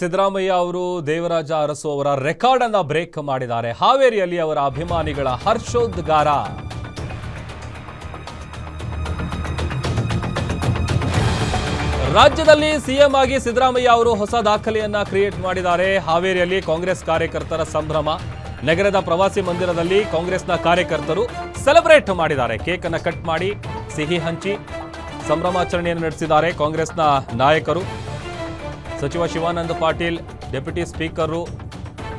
ಸಿದ್ದರಾಮಯ್ಯ ಅವರು ದೇವರಾಜ ಅರಸು ಅವರ ರೆಕಾರ್ಡ್ ಅನ್ನು ಬ್ರೇಕ್ ಮಾಡಿದ್ದಾರೆ. ಹಾವೇರಿಯಲ್ಲಿ ಅವರ ಅಭಿಮಾನಿಗಳ ಹರ್ಷೋದ್ಗಾರ. ರಾಜ್ಯದಲ್ಲಿ ಸಿಎಂ ಆಗಿ ಸಿದ್ದರಾಮಯ್ಯ ಅವರು ಹೊಸ ದಾಖಲೆಯನ್ನ ಕ್ರಿಯೇಟ್ ಮಾಡಿದ್ದಾರೆ. ಹಾವೇರಿಯಲ್ಲಿ ಕಾಂಗ್ರೆಸ್ ಕಾರ್ಯಕರ್ತರ ಸಂಭ್ರಮ. ನಗರದ ಪ್ರವಾಸಿ ಮಂದಿರದಲ್ಲಿ ಕಾಂಗ್ರೆಸ್ನ ಕಾರ್ಯಕರ್ತರು ಸೆಲೆಬ್ರೇಟ್ ಮಾಡಿದ್ದಾರೆ. ಕೇಕ್ ಅನ್ನು ಕಟ್ ಮಾಡಿ ಸಿಹಿ ಹಂಚಿ ಸಂಭ್ರಮಾಚರಣೆಯನ್ನು ನಡೆಸಿದ್ದಾರೆ ಕಾಂಗ್ರೆಸ್ನ ನಾಯಕರು. ಸಚಿವ ಶಿವಾನಂದ ಪಾಟೀಲ್, ಡೆಪ್ಯೂಟಿ ಸ್ಪೀಕರು,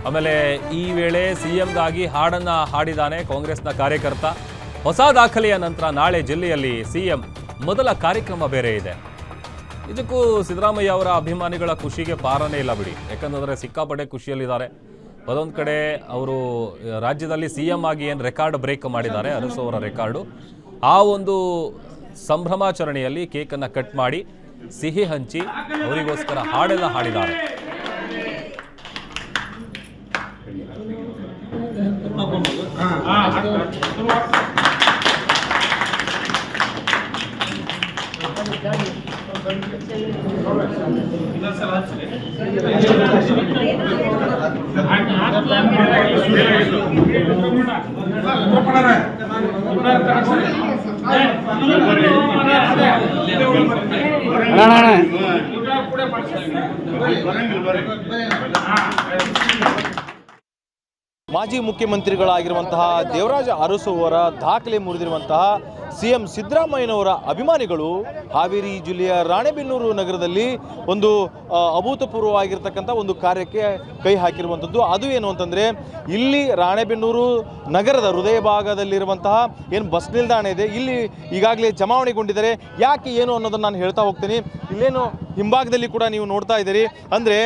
ಆಮೇಲೆ ಈ ವೇಳೆ ಸಿಎಂಗಾಗಿ ಹಾಡನ್ನು ಹಾಡಿದ್ದಾನೆ ಕಾಂಗ್ರೆಸ್ನ ಕಾರ್ಯಕರ್ತ. ಹೊಸ ದಾಖಲೆಯ ನಂತರ ನಾಳೆ ಜಿಲ್ಲೆಯಲ್ಲಿ ಸಿಎಂ ಮೊದಲ ಕಾರ್ಯಕ್ರಮ ಬೇರೆ ಇದೆ. ಇದಕ್ಕೂ ಸಿದ್ದರಾಮಯ್ಯ ಅವರ ಅಭಿಮಾನಿಗಳ ಖುಷಿಗೆ ಪಾರನೇ ಇಲ್ಲ ಬಿಡಿ. ಯಾಕಂದರೆ ಸಿಕ್ಕಾಪಟ್ಟೆ ಖುಷಿಯಲ್ಲಿದ್ದಾರೆ. ಅದೊಂದು ಕಡೆ ಅವರು ರಾಜ್ಯದಲ್ಲಿ ಸಿಎಂ ಆಗಿ ಏನು ರೆಕಾರ್ಡ್ ಬ್ರೇಕ್ ಮಾಡಿದ್ದಾರೆ, ಅರಸು ಅವರ ರೆಕಾರ್ಡು, ಆ ಒಂದು ಸಂಭ್ರಮಾಚರಣೆಯಲ್ಲಿ ಕೇಕನ್ನು ಕಟ್ ಮಾಡಿ ಸಿಹಿ ಹಂಚಿ ಅವರಿಗೋಸ್ಕರ ಹಾಡೆಲ್ಲ ಹಾಡಿದ್ದಾರೆ. ಮಾಜಿ ಮುಖ್ಯಮಂತ್ರಿಗಳಾಗಿರುವಂತಹ ದೇವರಾಜ ಅರಸು ಅವರ ದಾಖಲೆ ಮುರಿದಿರುವಂತಹ ಸಿಎಂ ಸಿದ್ದರಾಮಯ್ಯನವರ ಅಭಿಮಾನಿಗಳು ಹಾವೇರಿ ಜಿಲ್ಲೆಯ ರಾಣೆಬೆನ್ನೂರು ನಗರದಲ್ಲಿ ಒಂದು ಅಭೂತಪೂರ್ವವಾಗಿರ್ತಕ್ಕಂಥ ಒಂದು ಕಾರ್ಯಕ್ಕೆ ಕೈ ಹಾಕಿರುವಂಥದ್ದು. ಅದು ಏನು ಅಂತಂದರೆ, ಇಲ್ಲಿ ರಾಣೆಬೆನ್ನೂರು ನಗರದ ಹೃದಯ ಭಾಗದಲ್ಲಿರುವಂತಹ ಏನು ಬಸ್ ನಿಲ್ದಾಣ ಇದೆ, ಇಲ್ಲಿ ಈಗಾಗಲೇ ಜಮಾವಣೆಗೊಂಡಿದ್ದಾರೆ. ಯಾಕೆ ಏನು ಅನ್ನೋದನ್ನು ನಾನು ಹೇಳ್ತಾ ಹೋಗ್ತೀನಿ. ಇಲ್ಲೇನು ಹಿಂಭಾಗದಲ್ಲಿ ಕೂಡ ನೀವು ನೋಡ್ತಾ ಇದ್ದೀರಿ. ಅಂದರೆ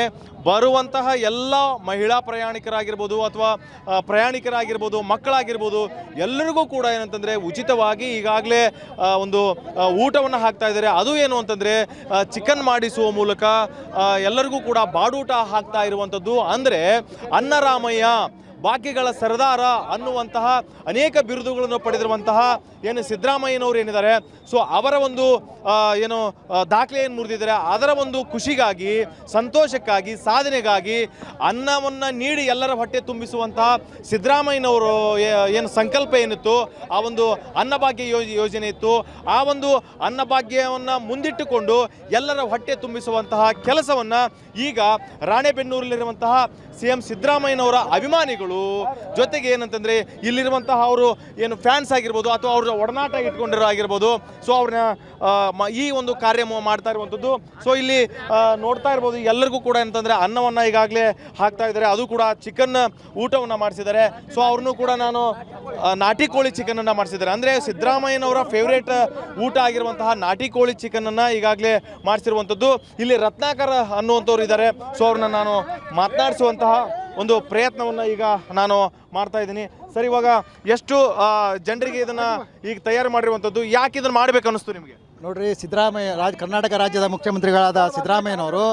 ಬರುವಂತಹ ಎಲ್ಲ ಮಹಿಳಾ ಪ್ರಯಾಣಿಕರಾಗಿರ್ಬೋದು ಅಥವಾ ಪ್ರಯಾಣಿಕರಾಗಿರ್ಬೋದು, ಮಕ್ಕಳಾಗಿರ್ಬೋದು, ಎಲ್ಲರಿಗೂ ಕೂಡ ಏನಂತಂದರೆ ಉಚಿತವಾಗಿ ಈಗಾಗಲೇ ಒಂದು ಊಟವನ್ನು ಹಾಕ್ತಾ ಇದ್ದಾರೆ. ಅದು ಏನು ಅಂತಂದರೆ ಚಿಕನ್ ಮಾಡಿಸುವ ಮೂಲಕ ಎಲ್ಲರಿಗೂ ಕೂಡ ಬಾಡೂಟ ಹಾಕ್ತಾ ಇರುವಂಥದ್ದು. ಅಂದರೆ ಅನ್ನರಾಮಯ್ಯ, ಭಾಗ್ಯಗಳ ಸರದಾರ ಅನ್ನುವಂತಹ ಅನೇಕ ಬಿರುದುಗಳನ್ನು ಪಡೆದಿರುವಂತಹ ಏನು ಸಿದ್ದರಾಮಯ್ಯನವರು ಏನಿದ್ದಾರೆ, ಸೊ ಅವರ ಒಂದು ಏನು ದಾಖಲೆ ಏನು ಮುರಿದಿದ್ದಾರೆ, ಅದರ ಒಂದು ಖುಷಿಗಾಗಿ, ಸಂತೋಷಕ್ಕಾಗಿ, ಸಾಧನೆಗಾಗಿ ಅನ್ನವನ್ನು ನೀಡಿ ಎಲ್ಲರ ಹೊಟ್ಟೆ ತುಂಬಿಸುವಂತಹ ಸಿದ್ದರಾಮಯ್ಯನವರು ಏನು ಸಂಕಲ್ಪ ಏನಿತ್ತು, ಆ ಒಂದು ಅನ್ನಭಾಗ್ಯ ಯೋಜನೆ ಇತ್ತು, ಆ ಒಂದು ಅನ್ನಭಾಗ್ಯವನ್ನು ಮುಂದಿಟ್ಟುಕೊಂಡು ಎಲ್ಲರ ಹೊಟ್ಟೆ ತುಂಬಿಸುವಂತಹ ಕೆಲಸವನ್ನು ಈಗ ರಾಣೆಬೆನ್ನೂರಲ್ಲಿರುವಂತಹ ಸಿಎಂ ಸಿದ್ದರಾಮಯ್ಯನವರ ಅಭಿಮಾನಿಗಳು, ಜೊತೆಗೆ ಏನಂತಂದರೆ ಇಲ್ಲಿರುವಂತಹ ಅವರು ಏನು ಫ್ಯಾನ್ಸ್ ಆಗಿರ್ಬೋದು ಅಥವಾ ಅವ್ರ ಒಡನಾಟ ಇಟ್ಕೊಂಡಿರೋ ಆಗಿರ್ಬೋದು, ಸೊ ಅವ್ರನ್ನ ಈ ಒಂದು ಕಾರ್ಯ ಮಾಡ್ತಾ ಇರುವಂಥದ್ದು. ಸೊ ಇಲ್ಲಿ ನೋಡ್ತಾ ಇರ್ಬೋದು, ಎಲ್ಲರಿಗೂ ಕೂಡ ಏನಂತಂದರೆ ಅನ್ನವನ್ನು ಈಗಾಗಲೇ ಹಾಕ್ತಾ ಇದ್ದಾರೆ. ಅದು ಕೂಡ ಚಿಕನ್ ಊಟವನ್ನು ಮಾಡಿಸಿದ್ದಾರೆ. ಸೊ ಅವ್ರನ್ನೂ ಕೂಡ ನಾನು ನಾಟಿ ಕೋಳಿ ಚಿಕನನ್ನು ಮಾಡಿಸಿದ್ದಾರೆ. ಅಂದರೆ ಸಿದ್ದರಾಮಯ್ಯನವರ ಫೇವ್ರೇಟ್ ಊಟ ಆಗಿರುವಂತಹ ನಾಟಿ ಕೋಳಿ ಚಿಕನನ್ನು ಈಗಾಗಲೇ ಮಾಡಿಸಿರುವಂಥದ್ದು. ಇಲ್ಲಿ ರತ್ನಾಕರ್ ಅನ್ನುವಂಥವ್ರು ಇದ್ದಾರೆ. ಸೊ ಅವ್ರನ್ನ ನಾನು ಮಾತನಾಡಿಸುವಂತಹ ಒಂದು ಪ್ರಯತ್ನವನ್ನು ಈಗ ನಾನು ಮಾಡ್ತಾ ಇದ್ದೀನಿ. ಸರ್, ಇವಾಗ ಎಷ್ಟು ಜನರಿಗೆ ಇದನ್ನು ಈಗ ತಯಾರು ಮಾಡಿರುವಂಥದ್ದು, ಯಾಕೆ ಇದನ್ನು ಮಾಡಬೇಕು ಅನ್ನಿಸ್ತು ನಿಮಗೆ? ನೋಡ್ರಿ, ಸಿದ್ದರಾಮಯ್ಯ ಕರ್ನಾಟಕ ರಾಜ್ಯದ ಮುಖ್ಯಮಂತ್ರಿಗಳಾದ ಸಿದ್ದರಾಮಯ್ಯನವರು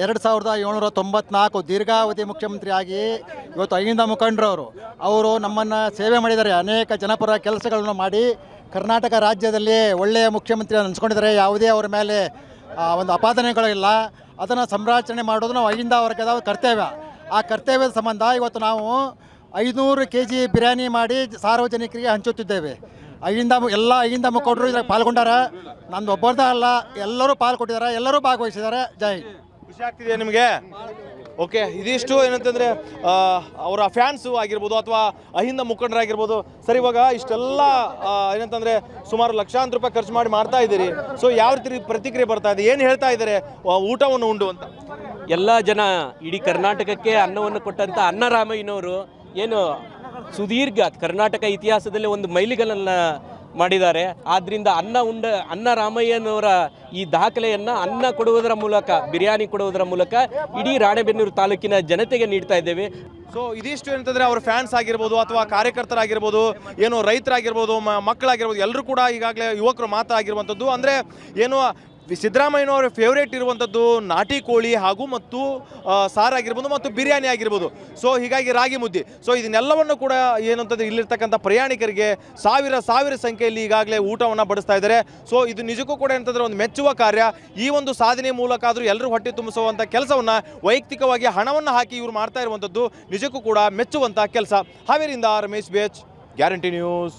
2794 ದೀರ್ಘಾವಧಿ ಮುಖ್ಯಮಂತ್ರಿಯಾಗಿ ಇವತ್ತು ಅಹಿಂದ ಮುಖಂಡರವರು ಅವರು ನಮ್ಮನ್ನು ಸೇವೆ ಮಾಡಿದ್ದಾರೆ. ಅನೇಕ ಜನಪರ ಕೆಲಸಗಳನ್ನು ಮಾಡಿ ಕರ್ನಾಟಕ ರಾಜ್ಯದಲ್ಲಿ ಒಳ್ಳೆಯ ಮುಖ್ಯಮಂತ್ರಿ ಅನಿಸ್ಕೊಂಡಿದ್ದಾರೆ. ಯಾವುದೇ ಅವರ ಮೇಲೆ ಒಂದು ಅಪಾದನೆಗಳಿಲ್ಲ. ಅದನ್ನು ಸಂರಕ್ಷಣೆ ಮಾಡೋದು ನಾವು ಅಹಿಂದ ವರ್ಗದ ಕರ್ತವ್ಯ. ಆ ಕರ್ತವ್ಯದ ಸಂಬಂಧ ಇವತ್ತು ನಾವು 500 kg ಬಿರಿಯಾನಿ ಮಾಡಿ ಸಾರ್ವಜನಿಕರಿಗೆ ಹಂಚುತ್ತಿದ್ದೇವೆ. ಎಲ್ಲ ಅಹಿಂದ ಮುಖಂಡರು ಇದಕ್ಕೆ ಪಾಲ್ಗೊಂಡಾರ. ನಂದು ಒಬ್ಬರದೇ ಅಲ್ಲ, ಎಲ್ಲರೂ ಪಾಲ್ಗೊಂಡಿದ್ದಾರೆ, ಎಲ್ಲರೂ ಭಾಗವಹಿಸಿದ್ದಾರೆ. ಜೈ. ಖುಷಿ ಆಗ್ತಿದೆ ನಿಮಗೆ? ಓಕೆ, ಇದಿಷ್ಟು ಏನಂತಂದರೆ ಅವರ ಫ್ಯಾನ್ಸು ಆಗಿರ್ಬೋದು ಅಥವಾ ಅಹಿಂದ ಮುಖಂಡರಾಗಿರ್ಬೋದು. ಸರ್, ಇವಾಗ ಇಷ್ಟೆಲ್ಲ ಏನಂತಂದರೆ ಸುಮಾರು ಲಕ್ಷಾಂತರ ರೂಪಾಯಿ ಖರ್ಚು ಮಾಡ್ತಾ ಇದ್ದೀರಿ. ಸೊ ಯಾವ ರೀತಿ ಪ್ರತಿಕ್ರಿಯೆ ಬರ್ತಾ ಇದೆ, ಏನು ಹೇಳ್ತಾ ಇದ್ದಾರೆ ಊಟವನ್ನು ಉಂಡು ಅಂತ? ಎಲ್ಲ ಜನ ಇಡೀ ಕರ್ನಾಟಕಕ್ಕೆ ಅನ್ನವನ್ನು ಕೊಟ್ಟಂಥ ಅನ್ನರಾಮಯ್ಯನವರು ಏನು ಸುದೀರ್ಘ ಕರ್ನಾಟಕ ಇತಿಹಾಸದಲ್ಲಿ ಒಂದು ಮೈಲಿಗಲ್ಲನ್ನು ಮಾಡಿದ್ದಾರೆ. ಆದ್ದರಿಂದ ಅನ್ನರಾಮಯ್ಯನವರ ಈ ದಾಖಲೆಯನ್ನು ಅನ್ನ ಕೊಡುವುದರ ಮೂಲಕ, ಬಿರಿಯಾನಿ ಕೊಡುವುದರ ಮೂಲಕ ಇಡೀ ರಾಣೆಬೆನ್ನೂರು ತಾಲೂಕಿನ ಜನತೆಗೆ ನೀಡ್ತಾ ಇದ್ದೇವೆ. ಸೊ ಇದಿಷ್ಟು ಏನಂತಂದರೆ ಅವ್ರ ಫ್ಯಾನ್ಸ್ ಆಗಿರ್ಬೋದು ಅಥವಾ ಕಾರ್ಯಕರ್ತರಾಗಿರ್ಬೋದು, ಏನು ರೈತರಾಗಿರ್ಬೋದು, ಮಕ್ಕಳಾಗಿರ್ಬೋದು, ಎಲ್ಲರೂ ಕೂಡ ಈಗಾಗಲೇ ಯುವಕರು ಮಾತಾಗಿರುವಂಥದ್ದು. ಅಂದರೆ ಏನು ಸಿದ್ದರಾಮಯ್ಯನವರ ಫೇವ್ರೇಟ್ ಇರುವಂಥದ್ದು ನಾಟಿ ಕೋಳಿ ಹಾಗೂ ಮತ್ತು ಸಾರಾಗಿರ್ಬೋದು ಮತ್ತು ಬಿರಿಯಾನಿ ಆಗಿರ್ಬೋದು. ಸೊ ಹೀಗಾಗಿ ರಾಗಿ ಮುದ್ದೆ. ಸೊ ಇದನ್ನೆಲ್ಲವನ್ನು ಕೂಡ ಏನಂತಂದರೆ ಇಲ್ಲಿರ್ತಕ್ಕಂಥ ಪ್ರಯಾಣಿಕರಿಗೆ ಸಾವಿರ ಸಂಖ್ಯೆಯಲ್ಲಿ ಈಗಾಗಲೇ ಊಟವನ್ನು ಬಡಿಸ್ತಾ ಇದ್ದಾರೆ. ಸೊ ಇದು ನಿಜಕ್ಕೂ ಕೂಡ ಅಂತಂದರೆ ಒಂದು ಮೆಚ್ಚುವ ಕಾರ್ಯ. ಈ ಒಂದು ಸಾಧನೆ ಮೂಲಕ ಆದರೂ ಎಲ್ಲರೂ ಹೊಟ್ಟೆ ತುಂಬಿಸುವಂಥ ಕೆಲಸವನ್ನು ವೈಯಕ್ತಿಕವಾಗಿ ಹಣವನ್ನು ಹಾಕಿ ಇವರು ಮಾಡ್ತಾ ಇರುವಂಥದ್ದು ನಿಜಕ್ಕೂ ಕೂಡ ಮೆಚ್ಚುವಂಥ ಕೆಲಸ. ಹಾವೇರಿಯಿಂದ ರಮೇಶ್ ಬೇಚ್, ಗ್ಯಾರಂಟಿ ನ್ಯೂಸ್.